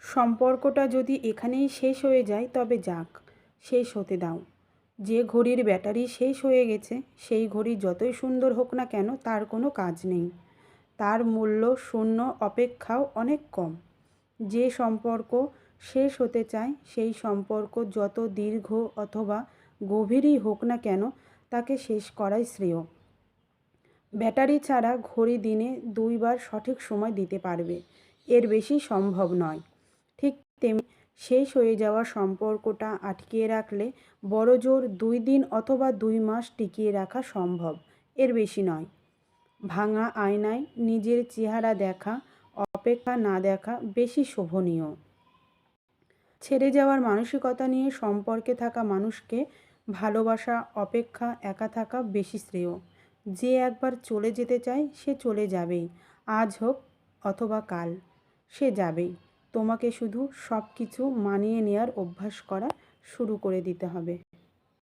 সম্পর্কটা যদি এখানেই শেষ হয়ে যায় তবে যাক, শেষ হতে দাও। যে ঘড়ির ব্যাটারি শেষ হয়ে গেছে সেই ঘড়ি যতই সুন্দর হোক না কেন তার কোনো কাজ নেই। তার মূল্য শূন্য অপেক্ষাও অনেক কম। যে সম্পর্ক শেষ হতে চায় সেই সম্পর্ক যত দীর্ঘ অথবা গভীরই হোক না কেন তাকে শেষ করাই শ্রেয়। ব্যাটারি ছাড়া ঘড়ি দিনে 2 বার সঠিক সময় দিতে পারবে, এর বেশি সম্ভব নয়। ঠিক তেমনি শেষ হয়ে যাওয়া সম্পর্কটা আটকিয়ে রাখলে বড়জোর 2 দিন অথবা 2 মাস টিকিয়ে রাখা সম্ভব, এর বেশি নয়। ভাঙা আয়নায় নিজের চেহারা দেখা, অপেক্ষা না দেখা বেশি শোভনীয়। ছেড়ে যাওয়ার মানসিকতা নিয়ে সম্পর্কে থাকা মানুষকে ভালোবাসা অপেক্ষা একা থাকা বেশি শ্রেয়। যে একবার চলে যেতে চায় সে চলে যাবেই, আজ হোক অথবা কাল, সে যাবেই। তোমাকে শুধু সব কিছু মানিয়ে নেওয়ার অভ্যাস করা শুরু করে দিতে হবে।